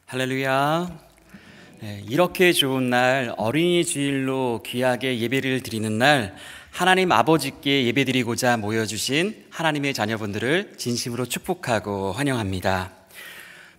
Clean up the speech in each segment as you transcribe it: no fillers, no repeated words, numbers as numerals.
할렐루야. 이렇게 좋은 날, 어린이 주일로 귀하게 예배를 드리는 날, 하나님 아버지께 예배드리고자 모여주신 하나님의 자녀분들을 진심으로 축복하고 환영합니다.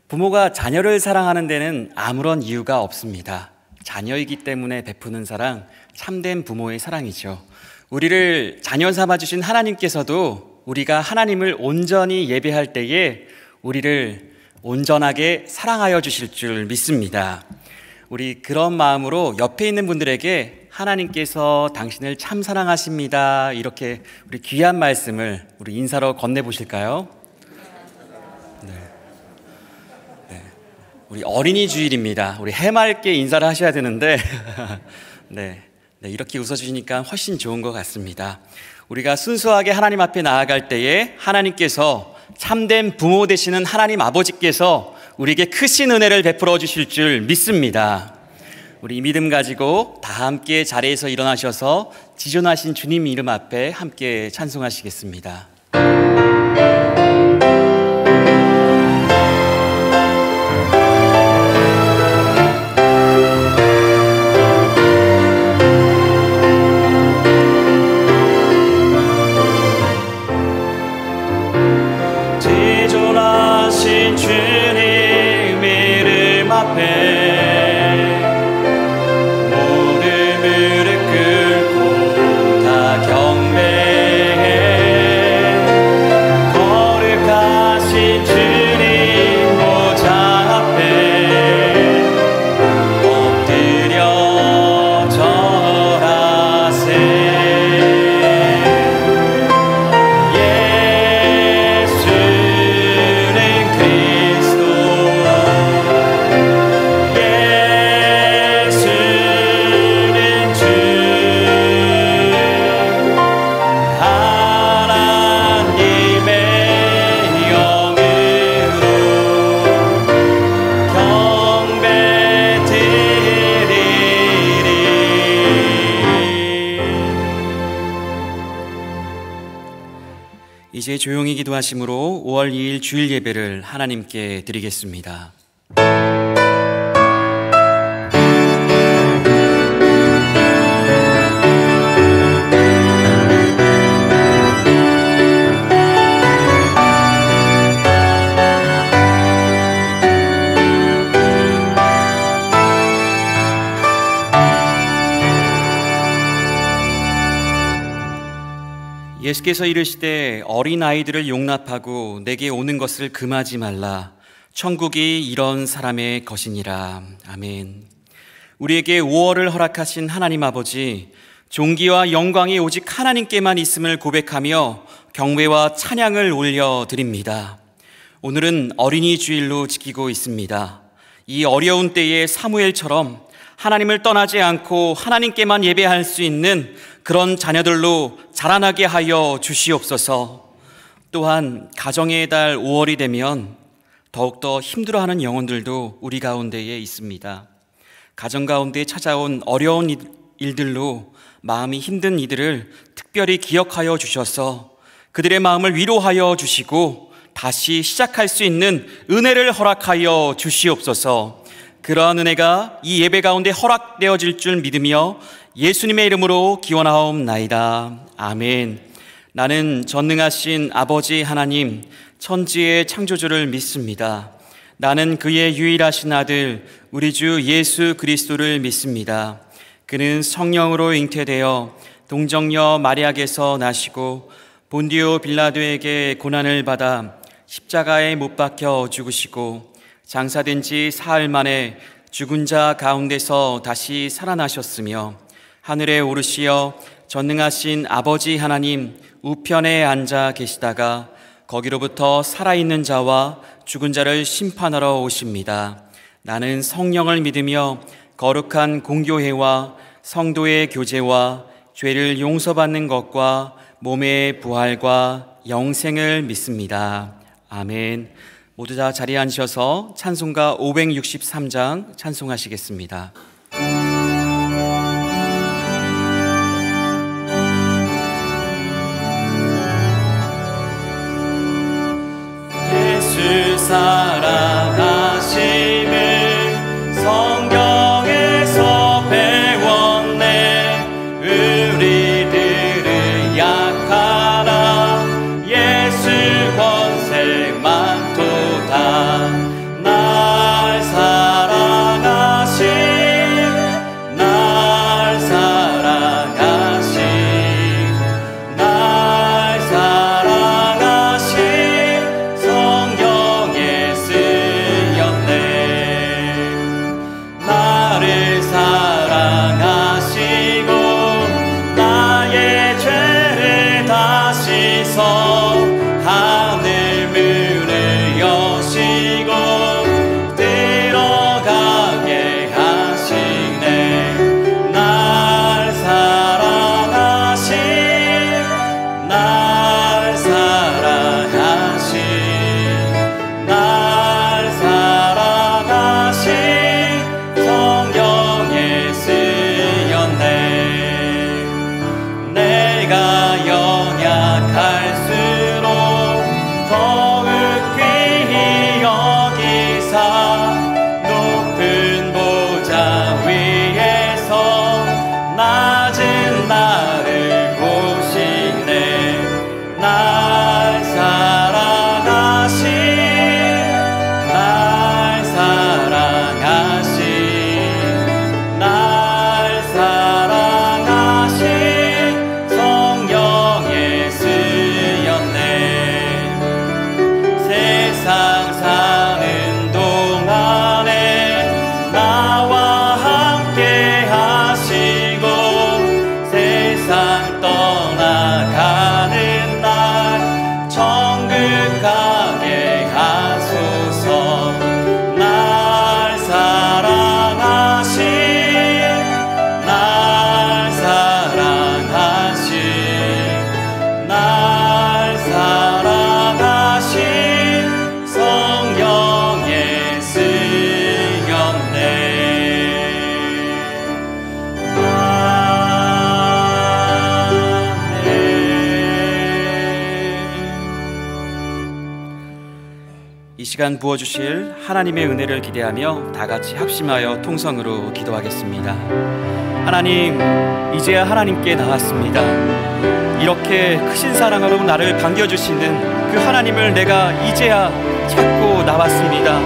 부모가 자녀를 사랑하는 데는 아무런 이유가 없습니다. 자녀이기 때문에 베푸는 사랑, 참된 부모의 사랑이죠. 우리를 자녀 삼아주신 하나님께서도 우리가 하나님을 온전히 예배할 때에 우리를 온전하게 사랑하여 주실 줄 믿습니다. 우리 그런 마음으로 옆에 있는 분들에게 하나님께서 당신을 참 사랑하십니다, 이렇게 우리 귀한 말씀을 우리 인사로 건네보실까요? 네. 우리 어린이 주일입니다. 우리 해맑게 인사를 하셔야 되는데 네, 이렇게 웃어주시니까 훨씬 좋은 것 같습니다. 우리가 순수하게 하나님 앞에 나아갈 때에 하나님께서 참된 부모 되시는 하나님 아버지께서 우리에게 크신 은혜를 베풀어 주실 줄 믿습니다. 우리 믿음 가지고 다 함께 자리에서 일어나셔서 지존하신 주님 이름 앞에 함께 찬송하시겠습니다. 이제 조용히 기도하심으로 5월 2일 주일 예배를 하나님께 드리겠습니다. 예수께서 이르시되 어린아이들을 용납하고 내게 오는 것을 금하지 말라. 천국이 이런 사람의 것이니라. 아멘. 우리에게 5월을 허락하신 하나님 아버지, 존귀와 영광이 오직 하나님께만 있음을 고백하며 경배와 찬양을 올려드립니다. 오늘은 어린이 주일로 지키고 있습니다. 이 어려운 때에 사무엘처럼 하나님을 떠나지 않고 하나님께만 예배할 수 있는 그런 자녀들로 자라나게 하여 주시옵소서. 또한 가정의 달 5월이 되면 더욱더 힘들어하는 영혼들도 우리 가운데에 있습니다. 가정 가운데 찾아온 어려운 일들로 마음이 힘든 이들을 특별히 기억하여 주셔서 그들의 마음을 위로하여 주시고 다시 시작할 수 있는 은혜를 허락하여 주시옵소서. 그러한 은혜가 이 예배 가운데 허락되어질 줄 믿으며 예수님의 이름으로 기원하옵나이다. 아멘. 나는 전능하신 아버지 하나님, 천지의 창조주를 믿습니다. 나는 그의 유일하신 아들 우리 주 예수 그리스도를 믿습니다. 그는 성령으로 잉태되어 동정녀 마리아에게서 나시고 본디오 빌라도에게 고난을 받아 십자가에 못 박혀 죽으시고 장사된 지 사흘 만에 죽은 자 가운데서 다시 살아나셨으며 하늘에 오르시어 전능하신 아버지 하나님 우편에 앉아 계시다가 거기로부터 살아있는 자와 죽은 자를 심판하러 오십니다. 나는 성령을 믿으며 거룩한 공교회와 성도의 교제와 죄를 용서받는 것과 몸의 부활과 영생을 믿습니다. 아멘. 모두 다 자리에 앉으셔서 찬송가 563장 찬송하시겠습니다. 예수 사랑하심을 가게 하소서. 날 사랑하신 날 사랑하신 날 사랑하신 성령의 승연내 이 시간 부어주실 하나님의 은혜를 기대하며 다 같이 합심하여 통성으로 기도하겠습니다. 하나님, 이제야 하나님께 나왔습니다. 이렇게 크신 사랑으로 나를 반겨주시는 그 하나님을 내가 이제야 찾고 나왔습니다.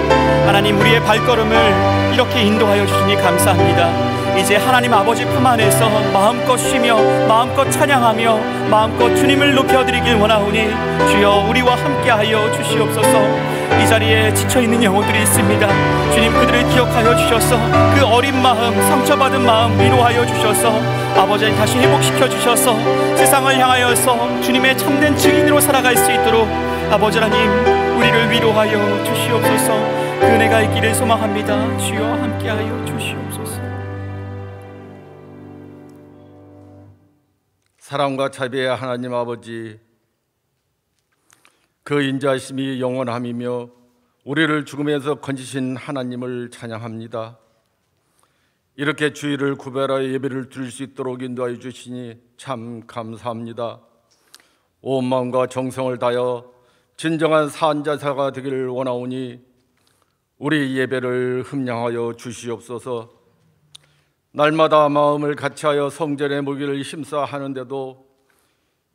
하나님, 우리의 발걸음을 이렇게 인도하여 주시니 감사합니다. 이제 하나님 아버지 품 안에서 마음껏 쉬며 마음껏 찬양하며 마음껏 주님을 높여드리길 원하오니 주여 우리와 함께하여 주시옵소서. 이 자리에 지쳐있는 영혼들이 있습니다. 주님, 그들을 기억하여 주셔서 그 어린 마음, 상처받은 마음 위로하여 주셔서 아버지 다시 회복시켜 주셔서 세상을 향하여서 주님의 참된 증인으로 살아갈 수 있도록 아버지 하나님 우리를 위로하여 주시옵소서. 그 은혜가 있기를 소망합니다. 주여 함께하여 주시옵소서. 사랑과 자비의 하나님 아버지, 그 인자하심이 영원함이며 우리를 죽음에서 건지신 하나님을 찬양합니다. 이렇게 주일을 구별하여 예배를 드릴 수 있도록 인도하여 주시니 참 감사합니다. 온 마음과 정성을 다하여 진정한 산자사가 되기를 원하오니 우리 예배를 흠량하여 주시옵소서. 날마다 마음을 같이하여 성전에 모기를 힘써 하는데도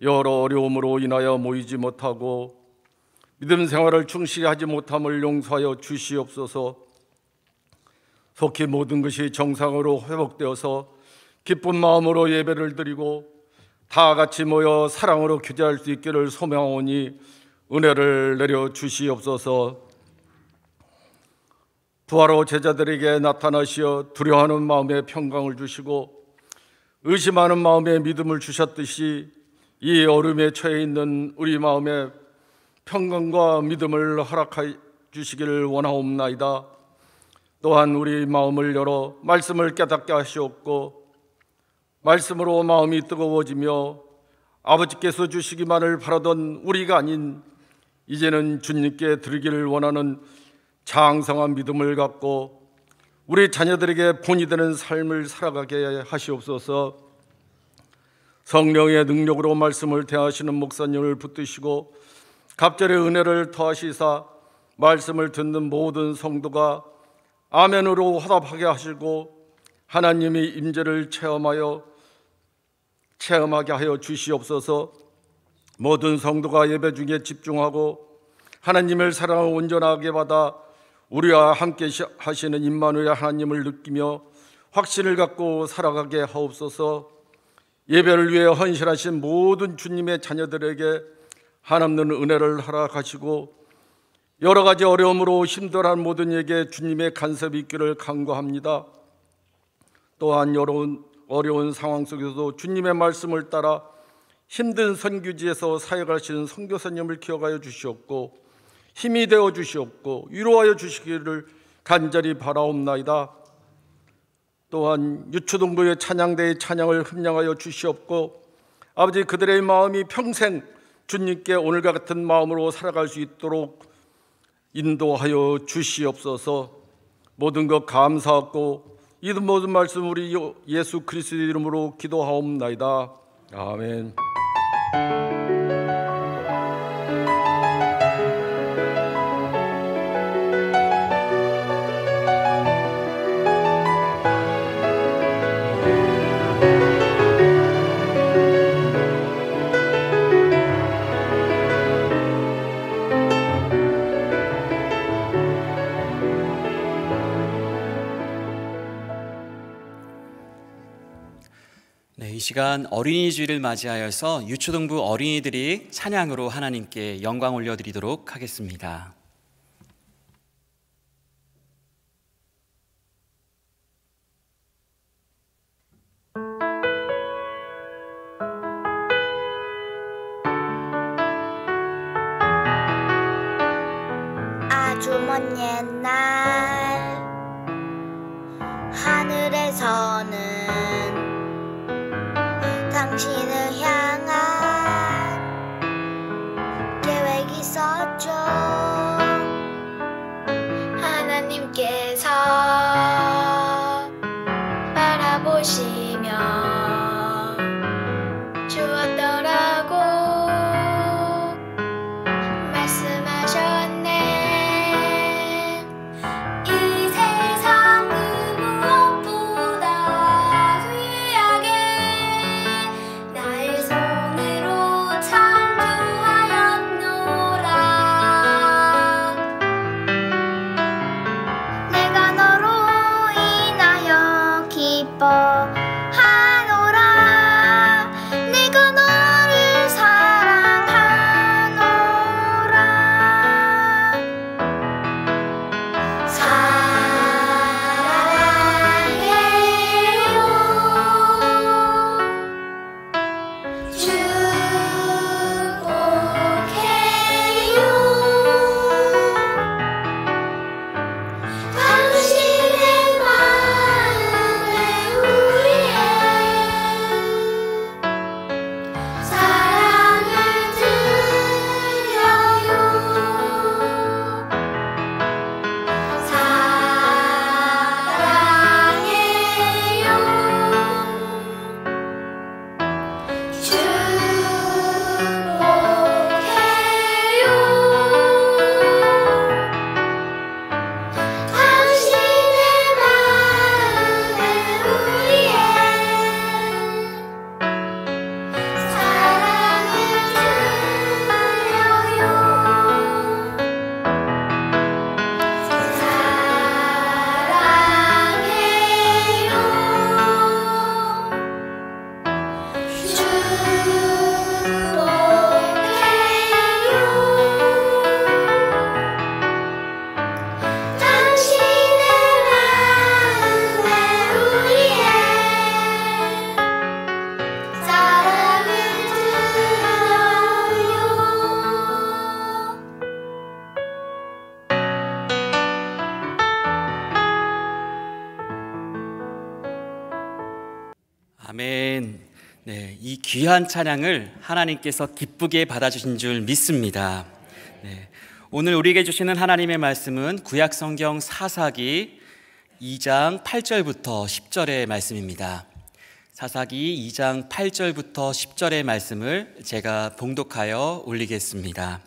여러 어려움으로 인하여 모이지 못하고 믿음 생활을 충실히 하지 못함을 용서하여 주시옵소서. 속히 모든 것이 정상으로 회복되어서 기쁜 마음으로 예배를 드리고 다 같이 모여 사랑으로 교제할 수 있기를 소망하오니 은혜를 내려 주시옵소서. 부활로 제자들에게 나타나시어 두려워하는 마음에 평강을 주시고 의심하는 마음에 믿음을 주셨듯이 이 어려움에 처해 있는 우리 마음에 평강과 믿음을 허락해 주시기를 원하옵나이다. 또한 우리 마음을 열어 말씀을 깨닫게 하시옵고 말씀으로 마음이 뜨거워지며 아버지께서 주시기만을 바라던 우리가 아닌 이제는 주님께 드리기를 원하는 장성한 믿음을 갖고 우리 자녀들에게 본이 되는 삶을 살아가게 하시옵소서. 성령의 능력으로 말씀을 대하시는 목사님을 붙드시고 갑절의 은혜를 더하시사 말씀을 듣는 모든 성도가 아멘으로 화답하게 하시고 하나님의 임재를 체험하게 하여 주시옵소서. 모든 성도가 예배 중에 집중하고 하나님의 사랑을 온전하게 받아 우리와 함께 하시는 임마누엘 하나님을 느끼며 확신을 갖고 살아가게 하옵소서. 예배를 위해 헌신하신 모든 주님의 자녀들에게 한없는 은혜를 허락하시고 여러 가지 어려움으로 힘들어하는 모든 이에게 주님의 간섭이 있기를 간구합니다. 또한 어려운 상황 속에서도 주님의 말씀을 따라 힘든 선교지에서 사역하시는 선교사님을 기억하여 주시옵고 힘이 되어 주시옵고 위로하여 주시기를 간절히 바라옵나이다. 또한 유초동부의 찬양대의 찬양을 흠량하여 주시옵고 아버지 그들의 마음이 평생 주님께 오늘과 같은 마음으로 살아갈 수 있도록 인도하여 주시옵소서. 모든 것 감사하고 이 모든 말씀 우리 예수 그리스도의 이름으로 기도하옵나이다. 아멘. 이 시간 어린이 주일을 맞이하여서 유초동부 어린이들이 찬양으로 하나님께 영광 올려드리도록 하겠습니다. 아주 먼 옛날 하늘에서는 당신을 향한 계획이 있었죠. 하나님께서 바라보시며 주었더라고 말씀하셨네. 이 세상 그 무엇보다 귀하게 나의 손으로 창조하였노라. 내가 너로 인하여 기뻐하노라. 내가 너를 사랑하노라. 사랑해요. 축복해요. 당신의 마음에 우리의 사랑을 드려요. 사랑해요. 당신의 마음에 우리의 사랑을 아멘. 네, 이 귀한 찬양을 하나님께서 기쁘게 받아주신 줄 믿습니다. 네, 오늘 우리에게 주시는 하나님의 말씀은 구약 성경 사사기 2장 8절부터 10절의 말씀입니다. 사사기 2장 8절부터 10절의 말씀을 제가 봉독하여 올리겠습니다.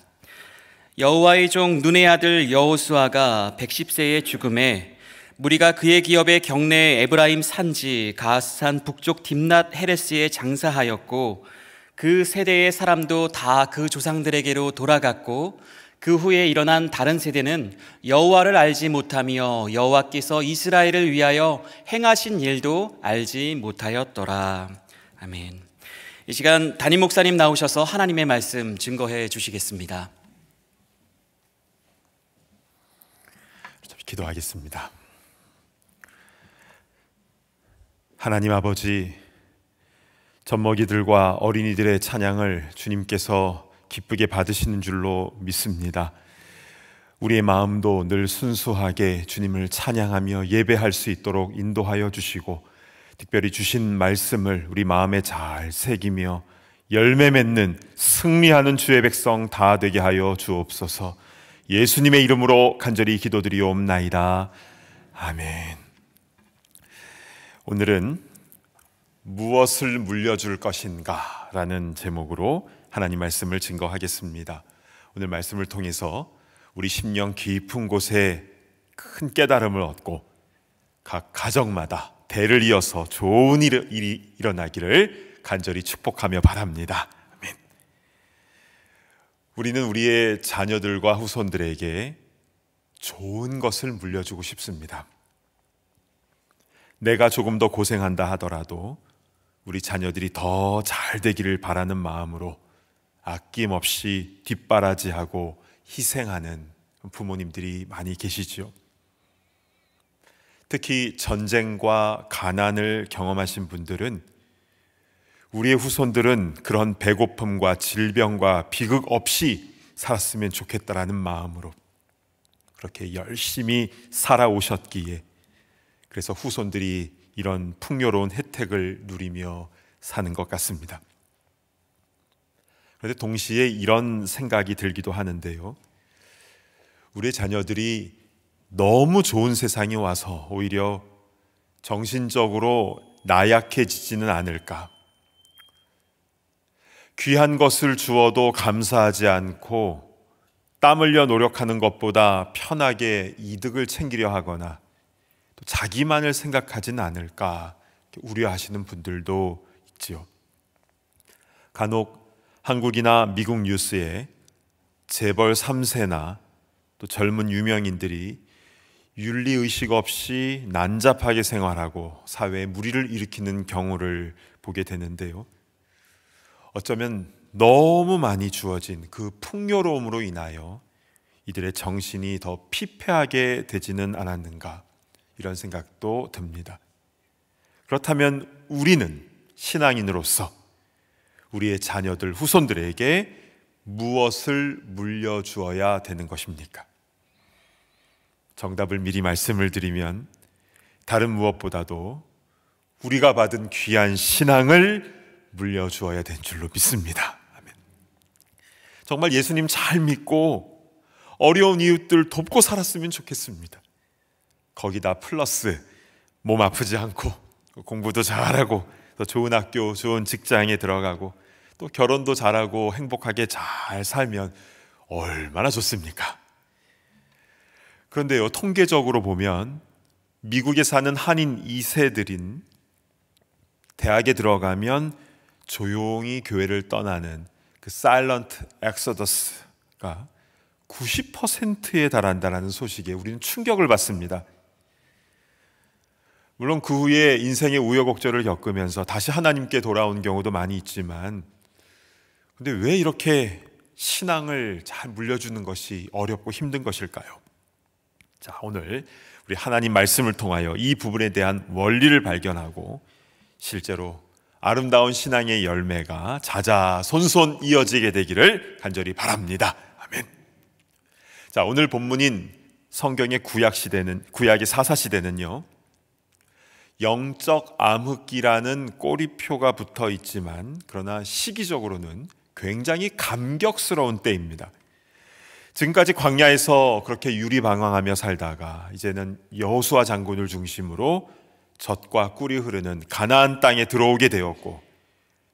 여호와의 종 눈의 아들 여호수아가 110세의 죽음에 무리가 그의 기업의 경내 에브라임 산지 가스산 북쪽 딥낫 헤레스에 장사하였고 그 세대의 사람도 다 그 조상들에게로 돌아갔고 그 후에 일어난 다른 세대는 여호와를 알지 못하며 여호와께서 이스라엘을 위하여 행하신 일도 알지 못하였더라. 아멘. 이 시간 담임 목사님 나오셔서 하나님의 말씀 증거해 주시겠습니다. 기도하겠습니다. 하나님 아버지, 젖먹이들과 어린이들의 찬양을 주님께서 기쁘게 받으시는 줄로 믿습니다. 우리의 마음도 늘 순수하게 주님을 찬양하며 예배할 수 있도록 인도하여 주시고, 특별히 주신 말씀을 우리 마음에 잘 새기며 열매 맺는 승리하는 주의 백성 다 되게 하여 주옵소서. 예수님의 이름으로 간절히 기도드리옵나이다. 아멘. 오늘은 무엇을 물려줄 것인가 라는 제목으로 하나님 말씀을 증거하겠습니다. 오늘 말씀을 통해서 우리 심령 깊은 곳에 큰 깨달음을 얻고 각 가정마다 대를 이어서 좋은 일이 일어나기를 간절히 축복하며 바랍니다. 아멘. 우리는 우리의 자녀들과 후손들에게 좋은 것을 물려주고 싶습니다. 내가 조금 더 고생한다 하더라도 우리 자녀들이 더 잘 되기를 바라는 마음으로 아낌없이 뒷바라지하고 희생하는 부모님들이 많이 계시죠. 특히 전쟁과 가난을 경험하신 분들은 우리의 후손들은 그런 배고픔과 질병과 비극 없이 살았으면 좋겠다라는 마음으로 그렇게 열심히 살아오셨기에 그래서 후손들이 이런 풍요로운 혜택을 누리며 사는 것 같습니다. 그런데 동시에 이런 생각이 들기도 하는데요. 우리의 자녀들이 너무 좋은 세상에 와서 오히려 정신적으로 나약해지지는 않을까? 귀한 것을 주어도 감사하지 않고 땀 흘려 노력하는 것보다 편하게 이득을 챙기려 하거나 또 자기만을 생각하지는 않을까 우려하시는 분들도 있지요. 간혹 한국이나 미국 뉴스에 재벌 3세나 또 젊은 유명인들이 윤리의식 없이 난잡하게 생활하고 사회에 무리를 일으키는 경우를 보게 되는데요. 어쩌면 너무 많이 주어진 그 풍요로움으로 인하여 이들의 정신이 더 피폐하게 되지는 않았는가, 이런 생각도 듭니다. 그렇다면 우리는 신앙인으로서 우리의 자녀들, 후손들에게 무엇을 물려주어야 되는 것입니까? 정답을 미리 말씀을 드리면 다른 무엇보다도 우리가 받은 귀한 신앙을 물려주어야 된 줄로 믿습니다. 아멘. 정말 예수님 잘 믿고 어려운 이웃들 돕고 살았으면 좋겠습니다. 거기다 플러스 몸 아프지 않고 공부도 잘하고 또 좋은 학교, 좋은 직장에 들어가고 또 결혼도 잘하고 행복하게 잘 살면 얼마나 좋습니까? 그런데요, 통계적으로 보면 미국에 사는 한인 2세들인 대학에 들어가면 조용히 교회를 떠나는 그 사일런트 엑소더스가 90%에 달한다는 소식에 우리는 충격을 받습니다. 물론 그 후에 인생의 우여곡절을 겪으면서 다시 하나님께 돌아온 경우도 많이 있지만, 근데 왜 이렇게 신앙을 잘 물려주는 것이 어렵고 힘든 것일까요? 자, 오늘 우리 하나님 말씀을 통하여 이 부분에 대한 원리를 발견하고 실제로 아름다운 신앙의 열매가 자자손손 이어지게 되기를 간절히 바랍니다. 아멘. 자, 오늘 본문인 성경의 구약의 사사시대는요, 영적 암흑기라는 꼬리표가 붙어 있지만 그러나 시기적으로는 굉장히 감격스러운 때입니다. 지금까지 광야에서 그렇게 유리방황하며 살다가 이제는 여호수아 장군을 중심으로 젖과 꿀이 흐르는 가나안 땅에 들어오게 되었고,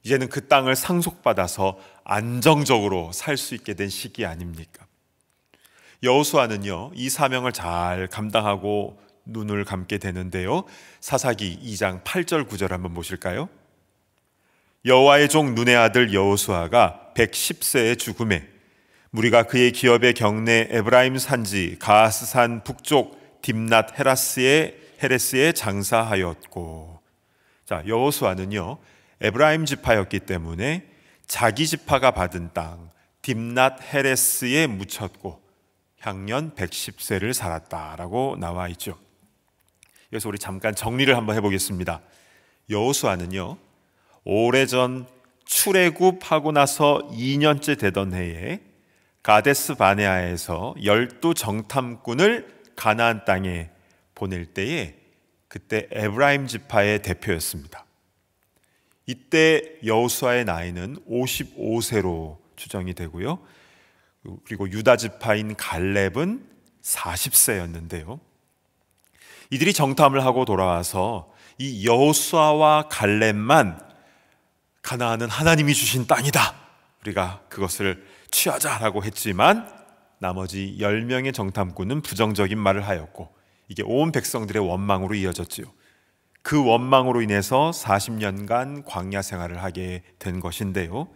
이제는 그 땅을 상속받아서 안정적으로 살 수 있게 된 시기 아닙니까? 여호수아는요, 이 사명을 잘 감당하고 눈을 감게 되는데요, 사사기 2장 8절 9절 한번 보실까요? 여호와의 종 눈의 아들 여호수아가 110세에 죽음에 무리가 그의 기업의 경내 에브라임 산지 가스산 북쪽 딥낫 헤레스에 장사하였고. 자, 여호수아는요, 에브라임 지파였기 때문에 자기 지파가 받은 땅 딥낫 헤레스에 묻혔고 향년 110세를 살았다라고 나와 있죠. 그래서 우리 잠깐 정리를 한번 해보겠습니다. 여호수아는요, 오래전 출애굽하고 나서 2년째 되던 해에 가데스 바네아에서 12정탐꾼을 가나안 땅에 보낼 때에 그때 에브라임 지파의 대표였습니다. 이때 여호수아의 나이는 55세로 추정이 되고요. 그리고 유다 지파인 갈렙은 40세였는데요. 이들이 정탐을 하고 돌아와서 이 여호수아와 갈렙만 가나안은 하나님이 주신 땅이다, 우리가 그것을 취하자라고 했지만 나머지 10명의 정탐꾼은 부정적인 말을 하였고, 이게 온 백성들의 원망으로 이어졌지요. 그 원망으로 인해서 40년간 광야 생활을 하게 된 것인데요.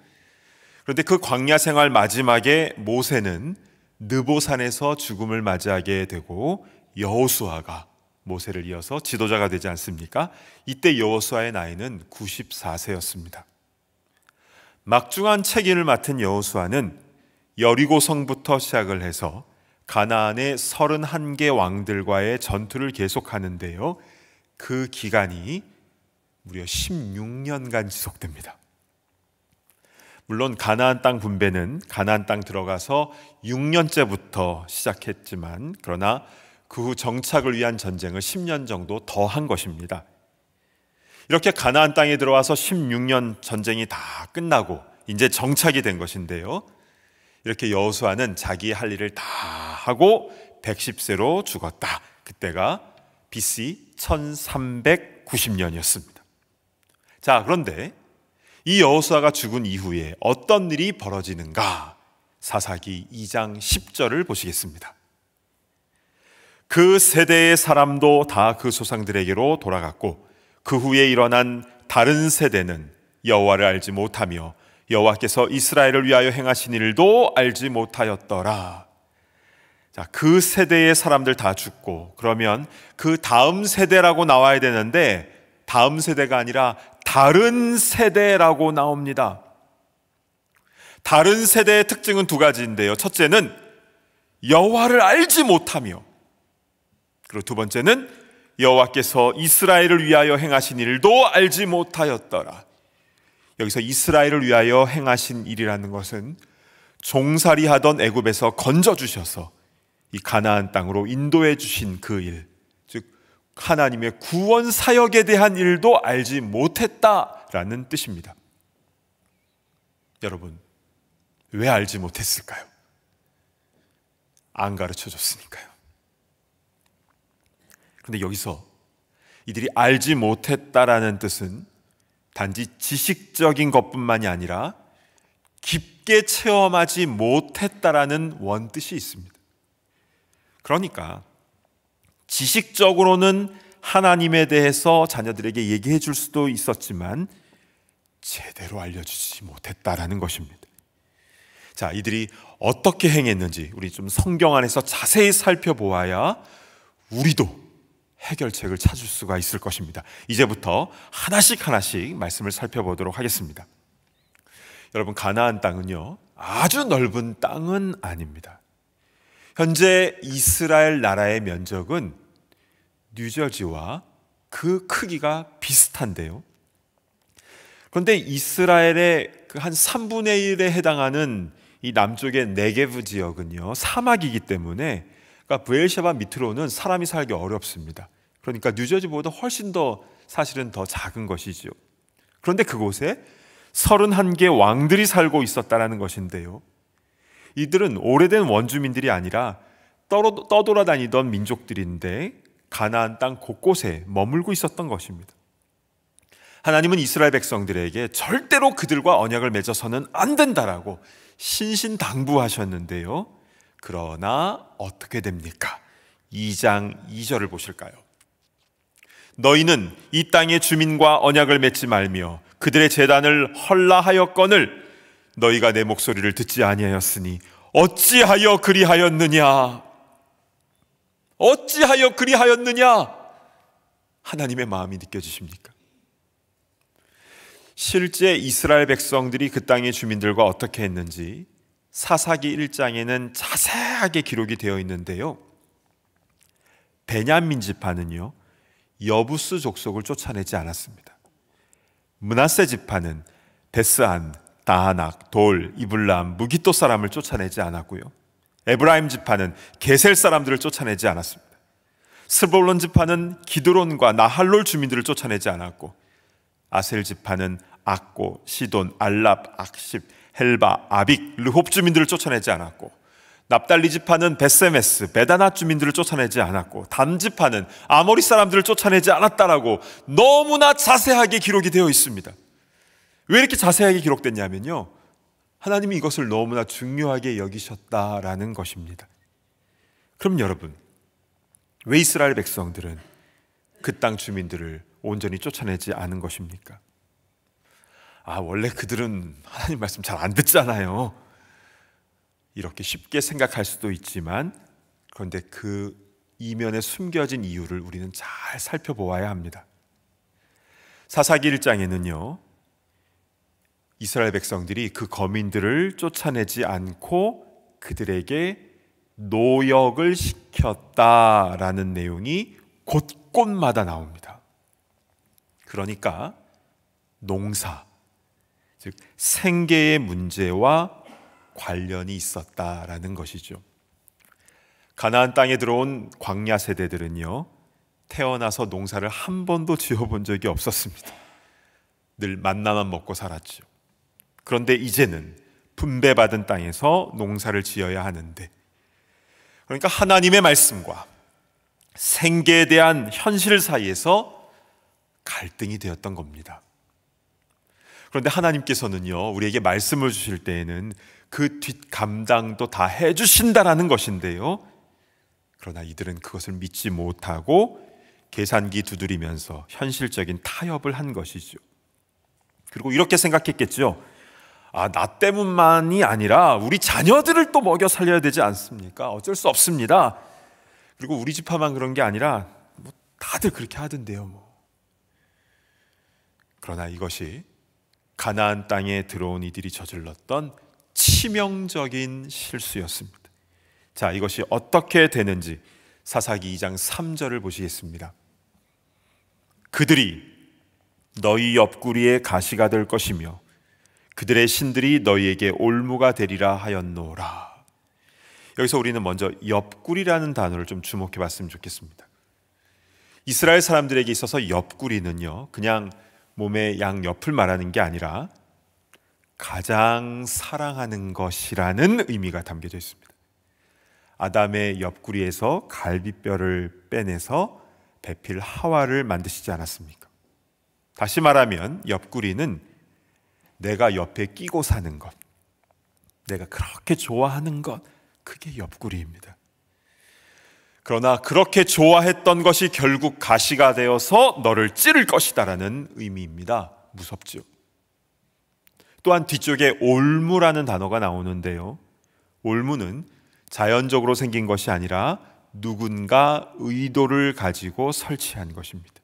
그런데 그 광야 생활 마지막에 모세는 느보산에서 죽음을 맞이하게 되고 여호수아가 모세를 이어서 지도자가 되지 않습니까? 이때 여호수아의 나이는 94세였습니다. 막중한 책임을 맡은 여호수아는 여리고 성부터 시작을 해서 가나안의 31개 왕들과의 전투를 계속하는데요, 그 기간이 무려 16년간 지속됩니다. 물론 가나안 땅 분배는 가나안 땅 들어가서 6년째부터 시작했지만 그러나 그 후 정착을 위한 전쟁을 10년 정도 더 한 것입니다. 이렇게 가나안 땅에 들어와서 16년 전쟁이 다 끝나고 이제 정착이 된 것인데요. 이렇게 여호수아는 자기의 할 일을 다 하고 110세로 죽었다. 그때가 BC 1390년이었습니다. 자, 그런데 이 여호수아가 죽은 이후에 어떤 일이 벌어지는가? 사사기 2장 10절을 보시겠습니다. 그 세대의 사람도 다 그 조상들에게로 돌아갔고 그 후에 일어난 다른 세대는 여호와를 알지 못하며 여호와께서 이스라엘을 위하여 행하신 일도 알지 못하였더라. 자, 그 세대의 사람들 다 죽고 그러면 그 다음 세대라고 나와야 되는데 다음 세대가 아니라 다른 세대라고 나옵니다. 다른 세대의 특징은 두 가지인데요. 첫째는 여호와를 알지 못하며, 그리고 두 번째는 여호와께서 이스라엘을 위하여 행하신 일도 알지 못하였더라. 여기서 이스라엘을 위하여 행하신 일이라는 것은 종살이 하던 애굽에서 건져주셔서 이 가나안 땅으로 인도해 주신 그 일, 즉 하나님의 구원 사역에 대한 일도 알지 못했다라는 뜻입니다. 여러분, 왜 알지 못했을까요? 안 가르쳐 줬으니까요. 그런데 여기서 이들이 알지 못했다라는 뜻은 단지 지식적인 것뿐만이 아니라 깊게 체험하지 못했다라는 원뜻이 있습니다. 그러니까 지식적으로는 하나님에 대해서 자녀들에게 얘기해 줄 수도 있었지만 제대로 알려주지 못했다라는 것입니다. 자, 이들이 어떻게 행했는지 우리 좀 성경 안에서 자세히 살펴보아야 우리도 해결책을 찾을 수가 있을 것입니다. 이제부터 하나씩 말씀을 살펴보도록 하겠습니다. 여러분, 가나안 땅은요, 아주 넓은 땅은 아닙니다. 현재 이스라엘 나라의 면적은 뉴저지와 그 크기가 비슷한데요. 그런데 이스라엘의 그 한 3분의 1에 해당하는 이 남쪽의 네게브 지역은요, 사막이기 때문에 그러니까 브엘셰바 밑으로는 사람이 살기 어렵습니다. 그러니까 뉴저지보다 훨씬 더 사실은 더 작은 것이죠. 그런데 그곳에 31개 왕들이 살고 있었다는 것인데요. 이들은 오래된 원주민들이 아니라 떠돌아다니던 민족들인데 가나안 땅 곳곳에 머물고 있었던 것입니다. 하나님은 이스라엘 백성들에게 절대로 그들과 언약을 맺어서는 안 된다라고 신신당부하셨는데요. 그러나 어떻게 됩니까? 2장 2절을 보실까요? 너희는 이 땅의 주민과 언약을 맺지 말며 그들의 제단을 헐라하였거늘 너희가 내 목소리를 듣지 아니하였으니 어찌하여 그리하였느냐? 어찌하여 그리하였느냐? 하나님의 마음이 느껴지십니까? 실제 이스라엘 백성들이 그 땅의 주민들과 어떻게 했는지 사사기 1장에는 자세하게 기록이 되어 있는데요. 베냐민 지파는요, 여부스 족속을 쫓아내지 않았습니다. 므낫세 지파는 베스안, 다하낙, 돌, 이블람, 무기또 사람을 쫓아내지 않았고요. 에브라임 지파는 게셀 사람들을 쫓아내지 않았습니다. 스볼론 지파는 기드론과 나할롤 주민들을 쫓아내지 않았고, 아셀 지파는 악고, 시돈, 알랍, 악십, 헬바, 아빅, 르홉 주민들을 쫓아내지 않았고, 납달리 지파는 베세메스, 베다나 주민들을 쫓아내지 않았고, 단 지파는 아모리 사람들을 쫓아내지 않았다라고 너무나 자세하게 기록이 되어 있습니다. 왜 이렇게 자세하게 기록됐냐면요, 하나님이 이것을 너무나 중요하게 여기셨다라는 것입니다. 그럼 여러분, 왜 이스라엘 백성들은 그 땅 주민들을 온전히 쫓아내지 않은 것입니까? 원래 그들은 하나님 말씀 잘 안 듣잖아요. 이렇게 쉽게 생각할 수도 있지만, 그런데 그 이면에 숨겨진 이유를 우리는 잘 살펴보아야 합니다. 사사기 1장에는요, 이스라엘 백성들이 그 거민들을 쫓아내지 않고 그들에게 노역을 시켰다라는 내용이 곳곳마다 나옵니다. 그러니까 농사, 즉 생계의 문제와 관련이 있었다라는 것이죠. 가나안 땅에 들어온 광야 세대들은요, 태어나서 농사를 한 번도 지어본 적이 없었습니다. 늘 만나만 먹고 살았죠. 그런데 이제는 분배받은 땅에서 농사를 지어야 하는데, 그러니까 하나님의 말씀과 생계에 대한 현실 사이에서 갈등이 되었던 겁니다. 그런데 하나님께서는요, 우리에게 말씀을 주실 때에는 그 뒷감당도 다 해주신다라는 것인데요, 그러나 이들은 그것을 믿지 못하고 계산기 두드리면서 현실적인 타협을 한 것이죠. 그리고 이렇게 생각했겠죠. 나 때문만이 아니라 우리 자녀들을 또 먹여 살려야 되지 않습니까? 어쩔 수 없습니다. 그리고 우리 집화만 그런 게 아니라 다들 그렇게 하던데요. 그러나 이것이 가나안 땅에 들어온 이들이 저질렀던 치명적인 실수였습니다. 자, 이것이 어떻게 되는지 사사기 2장 3절을 보시겠습니다. 그들이 너희 옆구리에 가시가 될 것이며 그들의 신들이 너희에게 올무가 되리라 하였노라. 여기서 우리는 먼저 옆구리라는 단어를 좀 주목해 봤으면 좋겠습니다. 이스라엘 사람들에게 있어서 옆구리는요, 그냥 몸의 양옆을 말하는 게 아니라 가장 사랑하는 것이라는 의미가 담겨져 있습니다. 아담의 옆구리에서 갈비뼈를 빼내서 배필 하와를 만드시지 않았습니까? 다시 말하면 옆구리는 내가 옆에 끼고 사는 것, 내가 그렇게 좋아하는 것, 그게 옆구리입니다. 그러나 그렇게 좋아했던 것이 결국 가시가 되어서 너를 찌를 것이다라는 의미입니다. 무섭죠. 또한 뒤쪽에 올무라는 단어가 나오는데요, 올무는 자연적으로 생긴 것이 아니라 누군가 의도를 가지고 설치한 것입니다.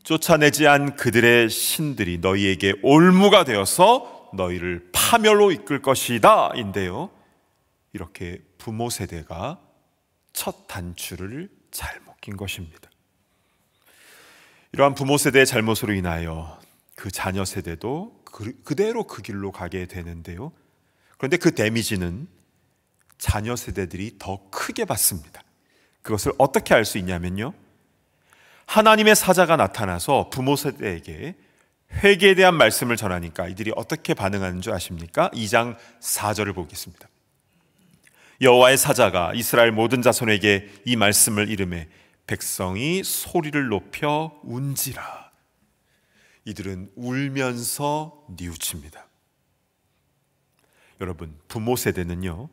쫓아내지 않은 그들의 신들이 너희에게 올무가 되어서 너희를 파멸로 이끌 것이다 인데요, 이렇게 부모 세대가 첫 단추를 잘못 낀 것입니다. 이러한 부모 세대의 잘못으로 인하여 그 자녀 세대도 그대로 그 길로 가게 되는데요, 그런데 그 데미지는 자녀 세대들이 더 크게 받습니다. 그것을 어떻게 알 수 있냐면요, 하나님의 사자가 나타나서 부모 세대에게 회개에 대한 말씀을 전하니까 이들이 어떻게 반응하는 줄 아십니까? 2장 4절을 보겠습니다. 여호와의 사자가 이스라엘 모든 자손에게 이 말씀을 이르매 백성이 소리를 높여 운지라. 이들은 울면서 뉘우칩니다. 여러분, 부모 세대는요,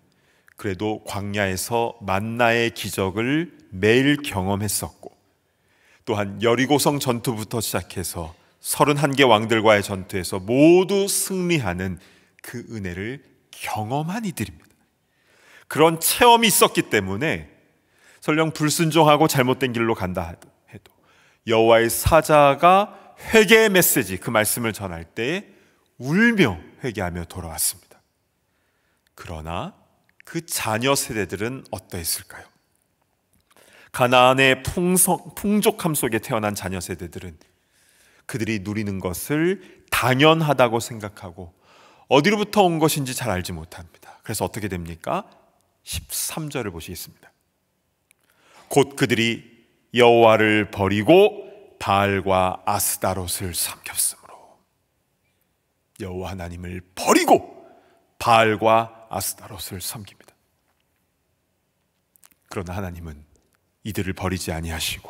그래도 광야에서 만나의 기적을 매일 경험했었고, 또한 여리고성 전투부터 시작해서 31개 왕들과의 전투에서 모두 승리하는 그 은혜를 경험한 이들입니다. 그런 체험이 있었기 때문에 설령 불순종하고 잘못된 길로 간다 해도 여호와의 사자가 회개의 메시지, 그 말씀을 전할 때 울며 회개하며 돌아왔습니다. 그러나 그 자녀 세대들은 어떠했을까요? 가나안의 풍족함 속에 태어난 자녀 세대들은 그들이 누리는 것을 당연하다고 생각하고 어디로부터 온 것인지 잘 알지 못합니다. 그래서 어떻게 됩니까? 13절을 보시겠습니다. 곧 그들이 여호와를 버리고 바알과 아스다롯을 섬겼으므로, 여호와 하나님을 버리고 바알과 아스다롯을 섬깁니다. 그러나 하나님은 이들을 버리지 아니하시고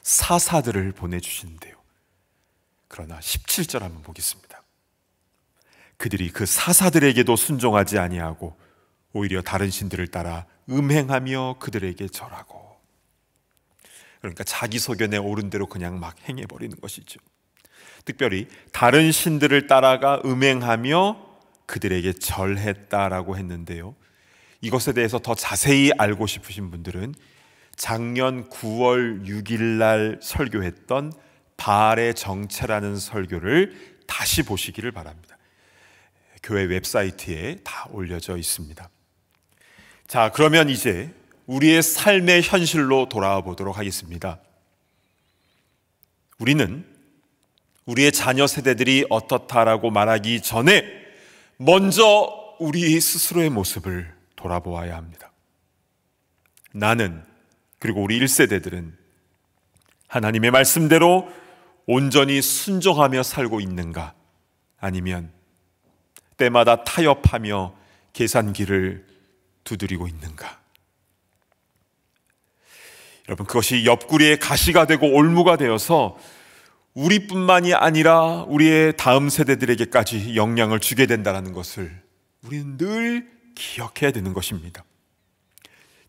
사사들을 보내주시는데요, 그러나 17절 한번 보겠습니다. 그들이 그 사사들에게도 순종하지 아니하고 오히려 다른 신들을 따라 음행하며 그들에게 절하고, 그러니까 자기 소견에 옳은 대로 그냥 막 행해버리는 것이죠. 특별히 다른 신들을 따라가 음행하며 그들에게 절했다라고 했는데요, 이것에 대해서 더 자세히 알고 싶으신 분들은 작년 9월 6일 날 설교했던 바알의 정체라는 설교를 다시 보시기를 바랍니다. 교회 웹사이트에 다 올려져 있습니다. 자, 그러면 이제 우리의 삶의 현실로 돌아와 보도록 하겠습니다. 우리는 우리의 자녀 세대들이 어떻다라고 말하기 전에 먼저 우리 스스로의 모습을 돌아보아야 합니다. 나는, 그리고 우리 1세대들은 하나님의 말씀대로 온전히 순종하며 살고 있는가? 아니면 때마다 타협하며 계산기를 두드리고 있는가? 여러분, 그것이 옆구리에 가시가 되고 올무가 되어서 우리뿐만이 아니라 우리의 다음 세대들에게까지 영향을 주게 된다는 것을 우리는 늘 기억해야 되는 것입니다.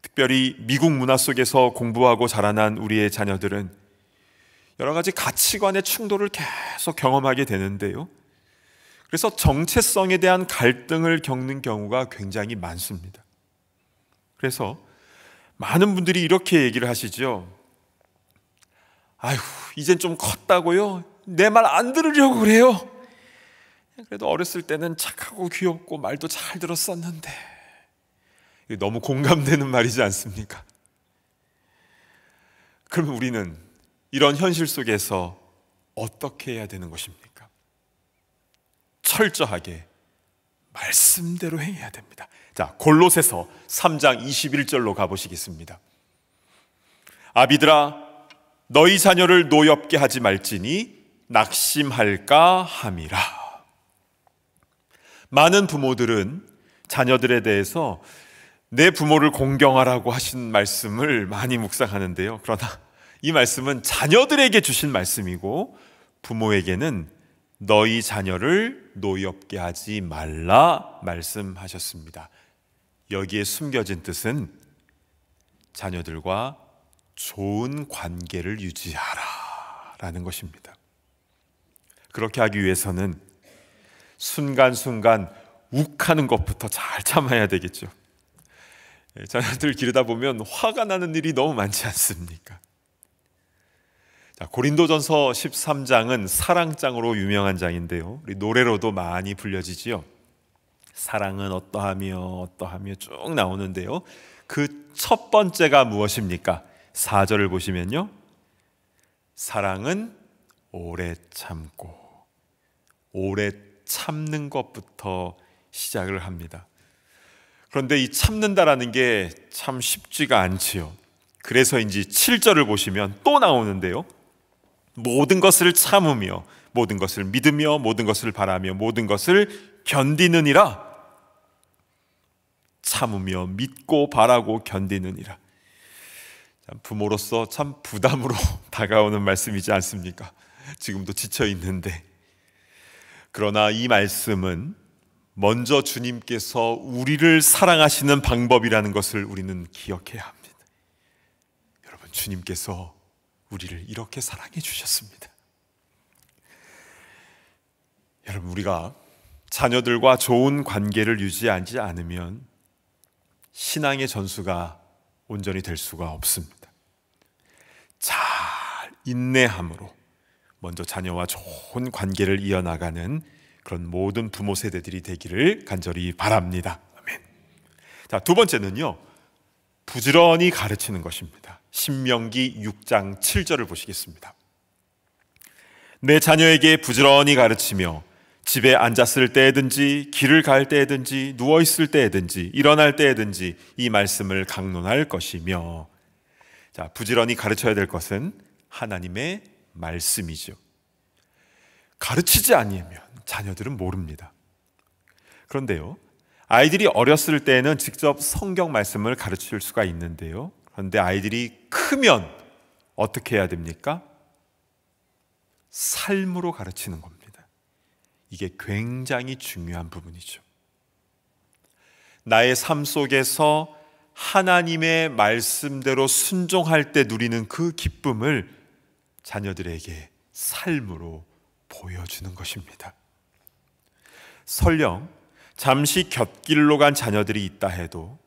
특별히 미국 문화 속에서 공부하고 자라난 우리의 자녀들은 여러 가지 가치관의 충돌을 계속 경험하게 되는데요. 그래서 정체성에 대한 갈등을 겪는 경우가 굉장히 많습니다. 그래서 많은 분들이 이렇게 얘기를 하시죠. 아휴, 이젠 좀 컸다고요? 내 말 안 들으려고 그래요. 그래도 어렸을 때는 착하고 귀엽고 말도 잘 들었었는데. 너무 공감되는 말이지 않습니까? 그러면 우리는 이런 현실 속에서 어떻게 해야 되는 것입니까? 철저하게 말씀대로 행해야 됩니다. 자, 골로새서 3장 21절로 가보시겠습니다. 아비들아, 너희 자녀를 노엽게 하지 말지니 낙심할까 함이라. 많은 부모들은 자녀들에 대해서 내 부모를 공경하라고 하신 말씀을 많이 묵상하는데요. 그러나 이 말씀은 자녀들에게 주신 말씀이고, 부모에게는 너희 자녀를 노엽게 하지 말라 말씀하셨습니다. 여기에 숨겨진 뜻은 자녀들과 좋은 관계를 유지하라 라는 것입니다. 그렇게 하기 위해서는 순간순간 욱하는 것부터 잘 참아야 되겠죠. 자녀들 기르다 보면 화가 나는 일이 너무 많지 않습니까? 자, 고린도전서 13장은 사랑장으로 유명한 장인데요. 우리 노래로도 많이 불려지지요. 사랑은 어떠하며 쭉 나오는데요. 그 첫 번째가 무엇입니까? 4절을 보시면요. 사랑은 오래 참고, 오래 참는 것부터 시작을 합니다. 그런데 이 참는다라는 게 참 쉽지가 않지요. 그래서인지 7절을 보시면 또 나오는데요. 모든 것을 참으며, 모든 것을 믿으며, 모든 것을 바라며, 모든 것을 견디느니라. 참으며 믿고 바라고 견디느니라. 부모로서 참 부담으로 다가오는 말씀이지 않습니까? 지금도 지쳐 있는데. 그러나 이 말씀은 먼저 주님께서 우리를 사랑하시는 방법이라는 것을 우리는 기억해야 합니다. 여러분, 주님께서 우리를 이렇게 사랑해 주셨습니다. 여러분, 우리가 자녀들과 좋은 관계를 유지하지 않으면 신앙의 전수가 온전히 될 수가 없습니다. 잘 인내함으로 먼저 자녀와 좋은 관계를 이어나가는 그런 모든 부모 세대들이 되기를 간절히 바랍니다. 아멘. 자, 두 번째는요, 부지런히 가르치는 것입니다. 신명기 6장 7절을 보시겠습니다. 내 자녀에게 부지런히 가르치며 집에 앉았을 때든지 길을 갈 때든지 누워있을 때든지 일어날 때든지 이 말씀을 강론할 것이며. 자, 부지런히 가르쳐야 될 것은 하나님의 말씀이죠. 가르치지 아니하면 자녀들은 모릅니다. 그런데요, 아이들이 어렸을 때는 직접 성경 말씀을 가르칠 수가 있는데요, 그런데 아이들이 크면 어떻게 해야 됩니까? 삶으로 가르치는 겁니다. 이게 굉장히 중요한 부분이죠. 나의 삶 속에서 하나님의 말씀대로 순종할 때 누리는 그 기쁨을 자녀들에게 삶으로 보여주는 것입니다. 설령 잠시 곁길로 간 자녀들이 있다 해도,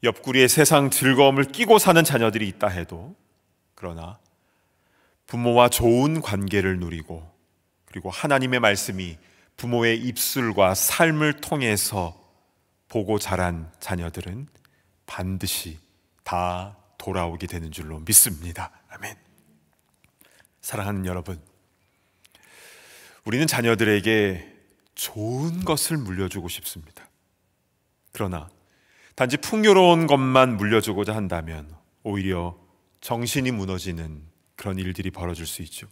옆구리에 세상 즐거움을 끼고 사는 자녀들이 있다 해도, 그러나 부모와 좋은 관계를 누리고, 그리고 하나님의 말씀이 부모의 입술과 삶을 통해서 보고 자란 자녀들은 반드시 다 돌아오게 되는 줄로 믿습니다. 아멘. 사랑하는 여러분, 우리는 자녀들에게 좋은 것을 물려주고 싶습니다. 그러나 단지 풍요로운 것만 물려주고자 한다면 오히려 정신이 무너지는 그런 일들이 벌어질 수 있죠.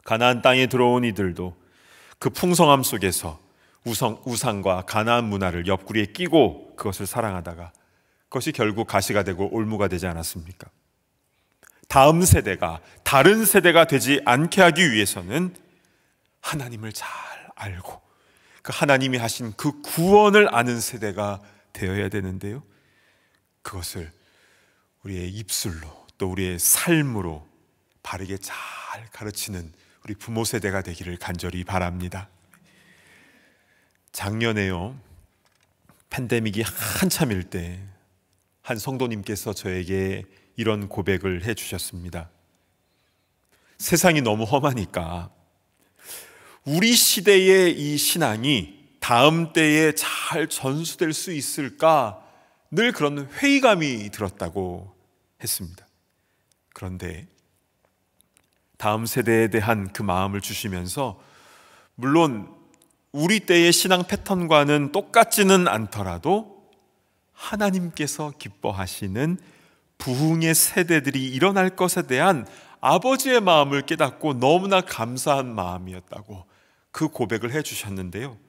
가나안 땅에 들어온 이들도 그 풍성함 속에서 우상과 가나안 문화를 옆구리에 끼고 그것을 사랑하다가 그것이 결국 가시가 되고 올무가 되지 않았습니까? 다음 세대가 다른 세대가 되지 않게 하기 위해서는 하나님을 잘 알고 그 하나님이 하신 그 구원을 아는 세대가 되어야 되는데요, 그것을 우리의 입술로 또 우리의 삶으로 바르게 잘 가르치는 우리 부모 세대가 되기를 간절히 바랍니다. 작년에요, 팬데믹이 한참일 때 한 성도님께서 저에게 이런 고백을 해주셨습니다. 세상이 너무 험하니까 우리 시대의 이 신앙이 다음 때에 잘 전수될 수 있을까 늘 그런 회의감이 들었다고 했습니다. 그런데 다음 세대에 대한 그 마음을 주시면서 물론 우리 때의 신앙 패턴과는 똑같지는 않더라도 하나님께서 기뻐하시는 부흥의 세대들이 일어날 것에 대한 아버지의 마음을 깨닫고 너무나 감사한 마음이었다고 그 고백을 해주셨는데요,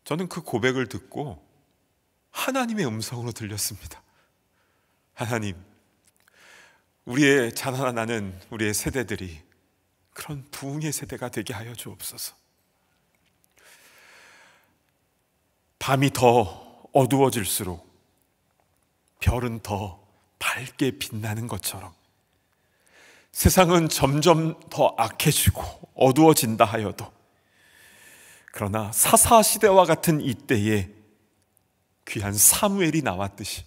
저는 그 고백을 듣고 하나님의 음성으로 들렸습니다. 하나님, 우리의 자라나는 우리의 세대들이 그런 부흥의 세대가 되게 하여 주옵소서. 밤이 더 어두워질수록 별은 더 밝게 빛나는 것처럼 세상은 점점 더 악해지고 어두워진다 하여도 그러나 사사시대와 같은 이때에 귀한 사무엘이 나왔듯이,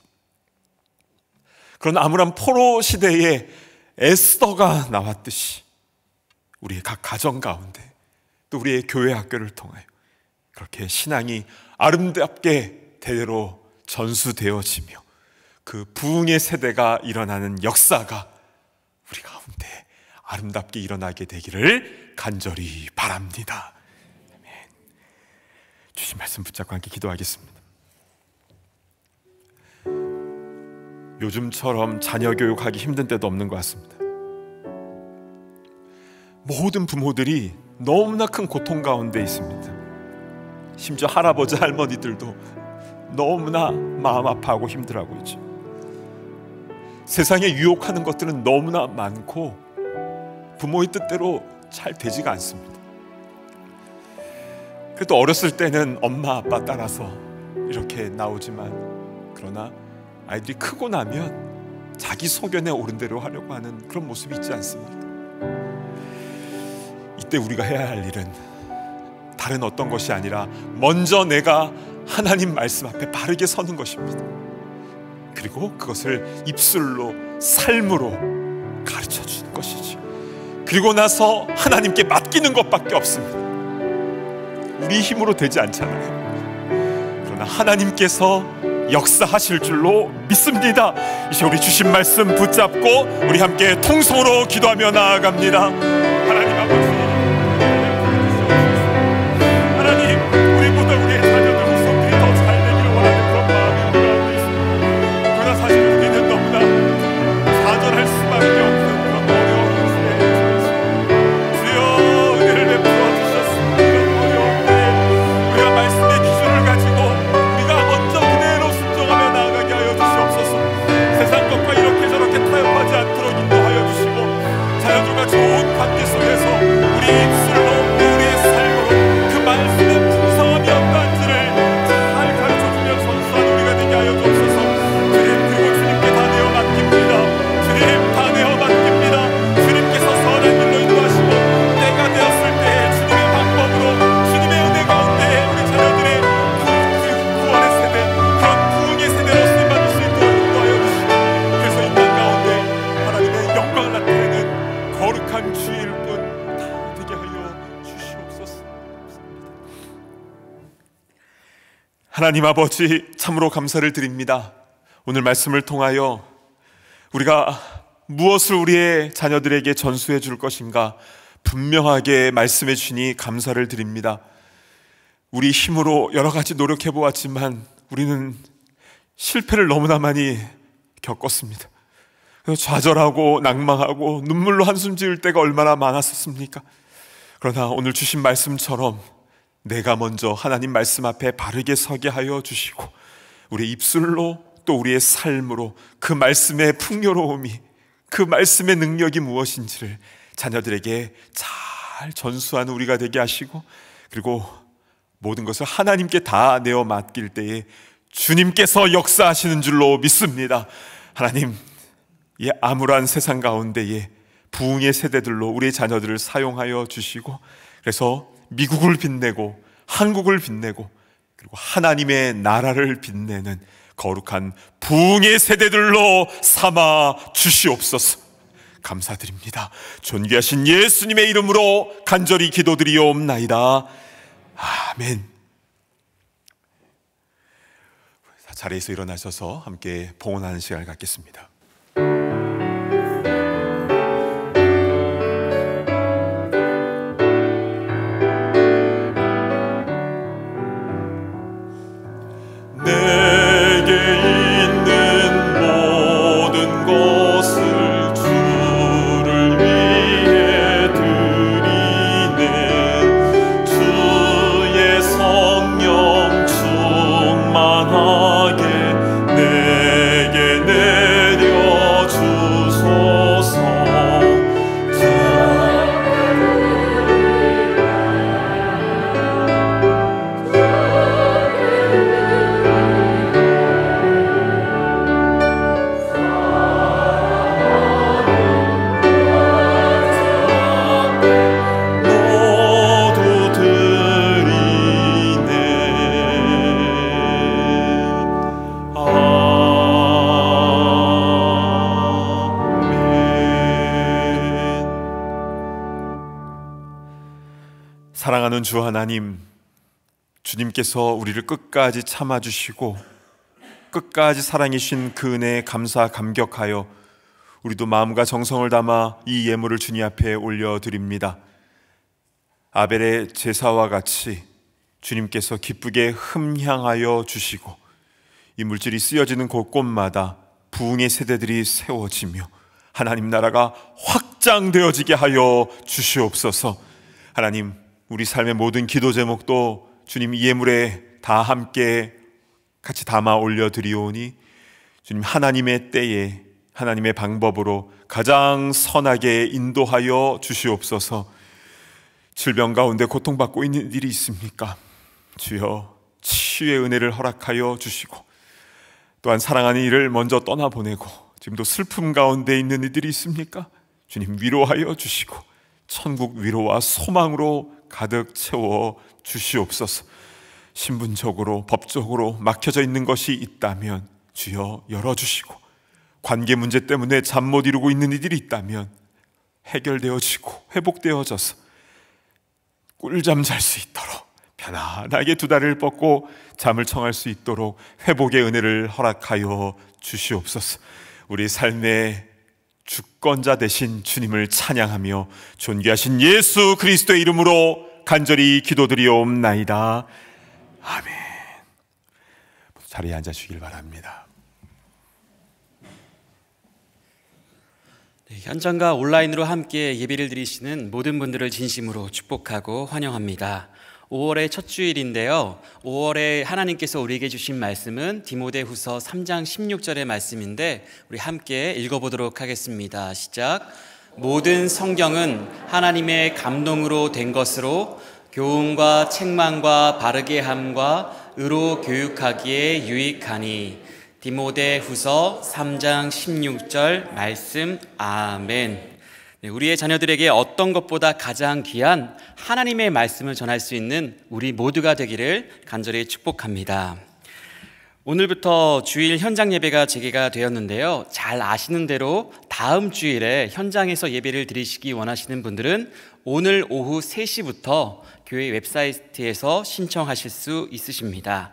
그런 암울한 포로 시대에 에스더가 나왔듯이 우리의 각 가정 가운데 또 우리의 교회 학교를 통하여 그렇게 신앙이 아름답게 대대로 전수되어지며 그 부흥의 세대가 일어나는 역사가 우리 가운데 아름답게 일어나게 되기를 간절히 바랍니다. 아멘. 주신 말씀 붙잡고 함께 기도하겠습니다. 요즘처럼 자녀 교육하기 힘든 때도 없는 것 같습니다. 모든 부모들이 너무나 큰 고통 가운데 있습니다. 심지어 할아버지 할머니들도 너무나 마음 아파하고 힘들어하고 있죠. 세상에 유혹하는 것들은 너무나 많고 부모의 뜻대로 잘 되지가 않습니다. 그래도 어렸을 때는 엄마 아빠 따라서 이렇게 나오지만 그러나 아이들이 크고 나면 자기 소견에 옳은 대로 하려고 하는 그런 모습이 있지 않습니까? 이때 우리가 해야 할 일은 다른 어떤 것이 아니라 먼저 내가 하나님 말씀 앞에 바르게 서는 것입니다. 그리고 그것을 입술로, 삶으로 가르쳐 주는 것이지. 그리고 나서 하나님께 맡기는 것밖에 없습니다. 우리 힘으로 되지 않잖아요. 그러나 하나님께서 역사하실 줄로 믿습니다. 이제 우리 주신 말씀 붙잡고 우리 함께 통성으로 기도하며 나아갑니다. 하나님 아버지, 하나님, 우리보다 우리의 자녀들 후손들이 더 잘 되기를 원하는 그런 마음이 우리 가운데 있습니다. 그러나 사실 우리는 너무나 좌절할 수밖에 없는 그런 어려운 시대에 주여 은혜를 베풀어 주셨습니다. 이런 어려운 때에 우리가 말씀의 기준을 가지고 우리가 먼저 그대로 순종하며 나아가게 하여 주시옵소서. 세상 것과 이렇게 저렇게 타협하지 않도록 인도하여 주시고 자녀들과 좋은 관계 속에서 우리 입술로 우리의 삶으로 그 말씀의 풍성함이 어떠한지를 잘 가르쳐주며 선수한 우리가 되게 하여 주옵소서. 주님, 그리고 주님께 다 내어 맡깁니다. 주님, 다 내어 맡깁니다. 주님께서 선한 길로 인도하시고 때가 되었을 때에 주님의 방법으로 주님의 은혜 가운데 우리 자녀들의 구원의 세대, 그런 부흥의 세대로 쓰임받을 수 있도록 인도하여 주시고 그래서 이 땅 가운데 하나님의 영광을 나타내는 거룩한 주의 일꾼 다 되게 하여 주시옵소서. 하나님 아버지, 참으로 감사를 드립니다. 오늘 말씀을 통하여 우리가 무엇을 우리의 자녀들에게 전수해 줄 것인가, 분명하게 말씀해 주시니 감사를 드립니다. 우리 힘으로 여러 가지 노력해 보았지만 우리는 실패를 너무나 많이 겪었습니다. 그래서 좌절하고 낭망하고 눈물로 한숨 지을 때가 얼마나 많았었습니까? 그러나 오늘 주신 말씀처럼 내가 먼저 하나님 말씀 앞에 바르게 서게 하여 주시고 우리의 입술로 또 우리의 삶으로 그 말씀의 풍요로움이, 그 말씀의 능력이 무엇인지를 자녀들에게 잘 전수하는 우리가 되게 하시고, 그리고 모든 것을 하나님께 다 내어 맡길 때에 주님께서 역사하시는 줄로 믿습니다. 하나님, 이 암울한 세상 가운데에 부흥의 세대들로 우리의 자녀들을 사용하여 주시고, 그래서 미국을 빛내고 한국을 빛내고 그리고 하나님의 나라를 빛내는 거룩한 부흥의 세대들로 삼아 주시옵소서. 감사드립니다. 존귀하신 예수님의 이름으로 간절히 기도드리옵나이다. 아멘. 자리에서 일어나셔서 함께 봉헌하는 시간을 갖겠습니다. 사랑하는 주 하나님, 주님께서 우리를 끝까지 참아주시고 끝까지 사랑해 주신 그 은혜에 감사 감격하여 우리도 마음과 정성을 담아 이 예물을 주님 앞에 올려드립니다. 아벨의 제사와 같이 주님께서 기쁘게 흠향하여 주시고 이 물질이 쓰여지는 곳곳마다 부흥의 세대들이 세워지며 하나님 나라가 확장되어지게 하여 주시옵소서. 하나님, 우리 삶의 모든 기도 제목도 주님 이 예물에 다 함께 같이 담아 올려드리오니 주님 하나님의 때에 하나님의 방법으로 가장 선하게 인도하여 주시옵소서. 질병 가운데 고통받고 있는 일이 있습니까? 주여 치유의 은혜를 허락하여 주시고, 또한 사랑하는 이를 먼저 떠나보내고 지금도 슬픔 가운데 있는 이들이 있습니까? 주님 위로하여 주시고 천국 위로와 소망으로 가득 채워 주시옵소서. 신분적으로 법적으로 막혀져 있는 것이 있다면 주여 열어주시고, 관계 문제 때문에 잠 못 이루고 있는 이들이 있다면 해결되어지고 회복되어져서 꿀잠 잘 수 있도록 편안하게 두 다리를 뻗고 잠을 청할 수 있도록 회복의 은혜를 허락하여 주시옵소서. 우리 삶의 주권자 되신 주님을 찬양하며 존귀하신 예수 그리스도의 이름으로 간절히 기도드리옵나이다. 아멘. 자리에 앉아주시길 바랍니다. 네, 현장과 온라인으로 함께 예배를 드리시는 모든 분들을 진심으로 축복하고 환영합니다. 5월의 첫 주일인데요. 5월에 하나님께서 우리에게 주신 말씀은 디모데후서 3장 16절의 말씀인데 우리 함께 읽어보도록 하겠습니다. 시작. 모든 성경은 하나님의 감동으로 된 것으로 교훈과 책망과 바르게 함과 의로 교육하기에 유익하니. 디모데후서 3장 16절 말씀. 아멘. 네, 우리의 자녀들에게 어떤 것보다 가장 귀한 하나님의 말씀을 전할 수 있는 우리 모두가 되기를 간절히 축복합니다. 오늘부터 주일 현장 예배가 재개가 되었는데요. 잘 아시는 대로 다음 주일에 현장에서 예배를 드리시기 원하시는 분들은 오늘 오후 3시부터 교회 웹사이트에서 신청하실 수 있으십니다.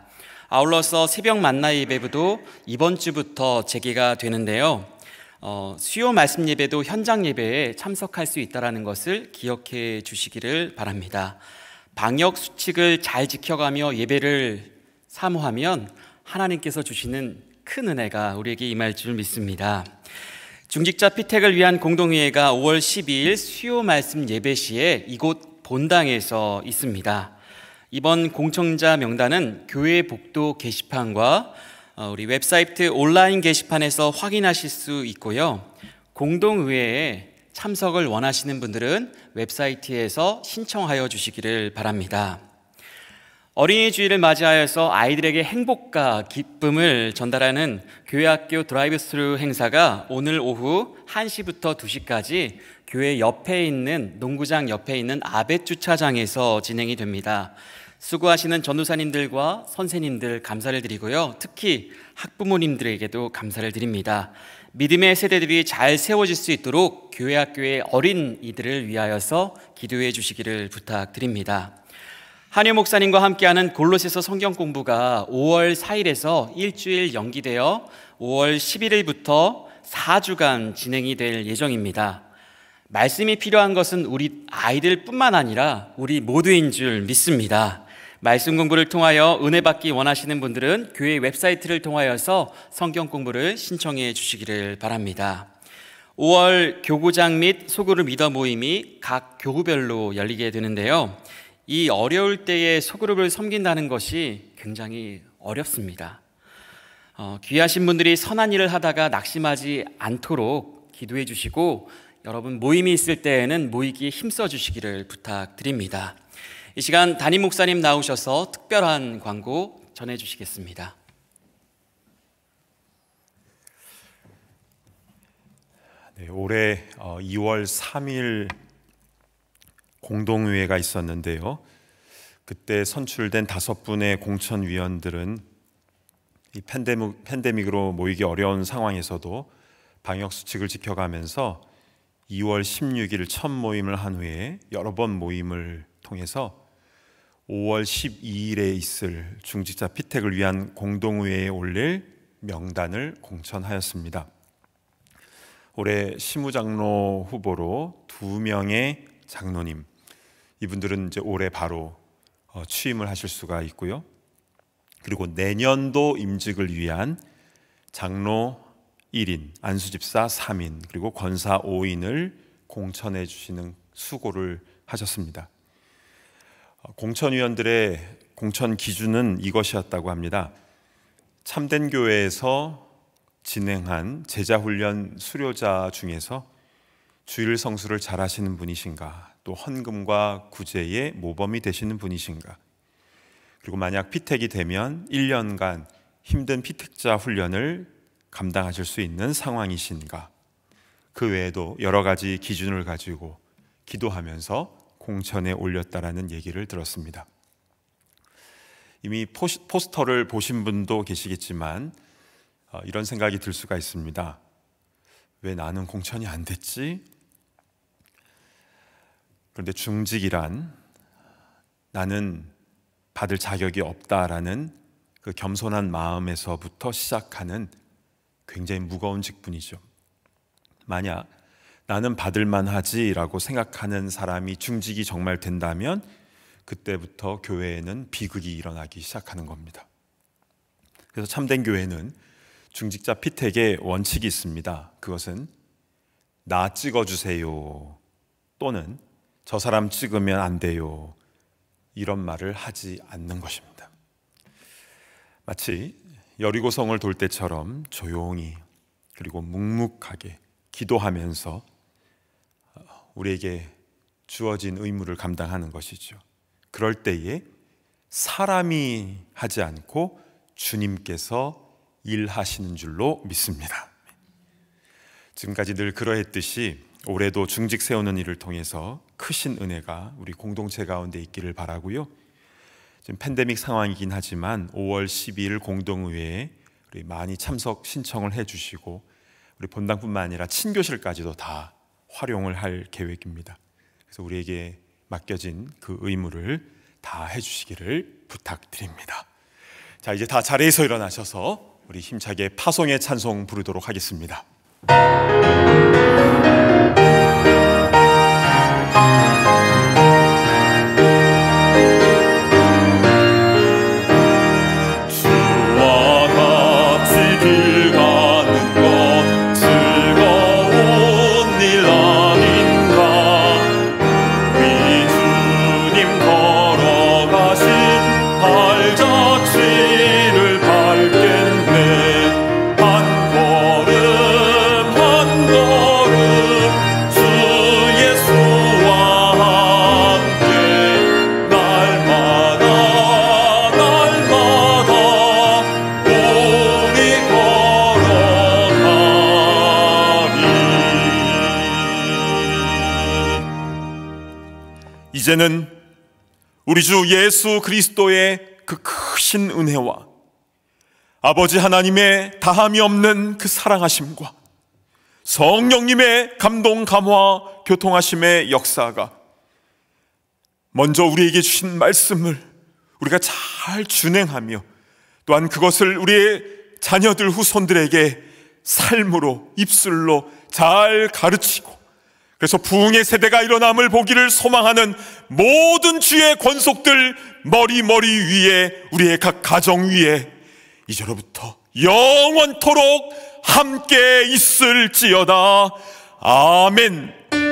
아울러서 새벽 만나 예배도 이번 주부터 재개가 되는데요. 수요 말씀 예배도 현장 예배에 참석할 수 있다는 것을 기억해 주시기를 바랍니다. 방역 수칙을 잘 지켜가며 예배를 사모하면 하나님께서 주시는 큰 은혜가 우리에게 임할 줄 믿습니다. 중직자 피택을 위한 공동회의가 5월 12일 수요 말씀 예배 시에 이곳 본당에서 있습니다. 이번 공청자 명단은 교회 복도 게시판과 우리 웹사이트 온라인 게시판에서 확인하실 수 있고요. 공동의회에 참석을 원하시는 분들은 웹사이트에서 신청하여 주시기를 바랍니다. 어린이 주일을 맞이하여서 아이들에게 행복과 기쁨을 전달하는 교회학교 드라이브 스루 행사가 오늘 오후 1시부터 2시까지 교회 옆에 있는 농구장 옆에 있는 아벳 주차장에서 진행이 됩니다. 수고하시는 전도사님들과 선생님들 감사를 드리고요. 특히 학부모님들에게도 감사를 드립니다. 믿음의 세대들이 잘 세워질 수 있도록 교회학교의 어린이들을 위하여서 기도해 주시기를 부탁드립니다. 한효 목사님과 함께하는 골로새서 성경 공부가 5월 4일에서 일주일 연기되어 5월 11일부터 4주간 진행이 될 예정입니다. 말씀이 필요한 것은 우리 아이들뿐만 아니라 우리 모두인 줄 믿습니다. 말씀 공부를 통하여 은혜 받기 원하시는 분들은 교회 웹사이트를 통하여서 성경 공부를 신청해 주시기를 바랍니다. 5월 교구장 및 소그룹 리더 모임이 각 교구별로 열리게 되는데요. 이 어려울 때에 소그룹을 섬긴다는 것이 굉장히 어렵습니다. 귀하신 분들이 선한 일을 하다가 낙심하지 않도록 기도해 주시고 여러분 모임이 있을 때에는 모이기에 힘써 주시기를 부탁드립니다. 이 시간 담임 목사님 나오셔서 특별한 광고 전해 주시겠습니다. 네, 올해 2월 3일 공동회의가 있었는데요. 그때 선출된 5분의 공천위원들은 이 팬데믹으로 모이기 어려운 상황에서도 방역수칙을 지켜가면서 2월 16일 첫 모임을 한 후에 여러 번 모임을 통해서 5월 12일에 있을 중직자 피택을 위한 공동회의에 올릴 명단을 공천하였습니다. 올해 시무장로 후보로 2명의 장로님, 이분들은 이제 올해 바로 취임을 하실 수가 있고요. 그리고 내년도 임직을 위한 장로 1인, 안수집사 3인, 그리고 권사 5인을 공천해 주시는 수고를 하셨습니다. 공천위원들의 공천 기준은 이것이었다고 합니다. 참된 교회에서 진행한 제자훈련 수료자 중에서 주일 성수를 잘하시는 분이신가, 또 헌금과 구제의 모범이 되시는 분이신가, 그리고 만약 피택이 되면 1년간 힘든 피택자 훈련을 감당하실 수 있는 상황이신가, 그 외에도 여러 가지 기준을 가지고 기도하면서 공천에 올렸다라는 얘기를 들었습니다. 이미 포스터를 보신 분도 계시겠지만 이런 생각이 들 수가 있습니다. 왜 나는 공천이 안 됐지? 그런데 중직이란 나는 받을 자격이 없다라는 그 겸손한 마음에서부터 시작하는 굉장히 무거운 직분이죠. 만약 나는 받을 만하지라고 생각하는 사람이 중직이 정말 된다면 그때부터 교회에는 비극이 일어나기 시작하는 겁니다. 그래서 참된 교회는 중직자 피택의 원칙이 있습니다. 그것은 나 찍어주세요 또는 저 사람 찍으면 안 돼요, 이런 말을 하지 않는 것입니다. 마치 여리고성을 돌 때처럼 조용히 그리고 묵묵하게 기도하면서 우리에게 주어진 의무를 감당하는 것이죠. 그럴 때에 사람이 하지 않고 주님께서 일하시는 줄로 믿습니다. 지금까지 늘 그러했듯이 올해도 중직 세우는 일을 통해서 크신 은혜가 우리 공동체 가운데 있기를 바라고요. 지금 팬데믹 상황이긴 하지만 5월 12일 공동의회에 우리 많이 참석 신청을 해주시고 우리 본당뿐만 아니라 친교실까지도 다 활용을 할 계획입니다. 그래서 우리에게 맡겨진 그 의무를 다 해주시기를 부탁드립니다. 자, 이제 다 자리에서 일어나셔서 우리 힘차게 파송의 찬송 부르도록 하겠습니다. 이제는 우리 주 예수 그리스도의 그 크신 은혜와 아버지 하나님의 다함이 없는 그 사랑하심과 성령님의 감동, 감화, 교통하심의 역사가 먼저 우리에게 주신 말씀을 우리가 잘 준행하며 또한 그것을 우리의 자녀들, 후손들에게 삶으로, 입술로 잘 가르치고, 그래서 부흥의 세대가 일어남을 보기를 소망하는 모든 주의 권속들 머리 위에, 우리의 각 가정 위에 이제로부터 영원토록 함께 있을지어다. 아멘.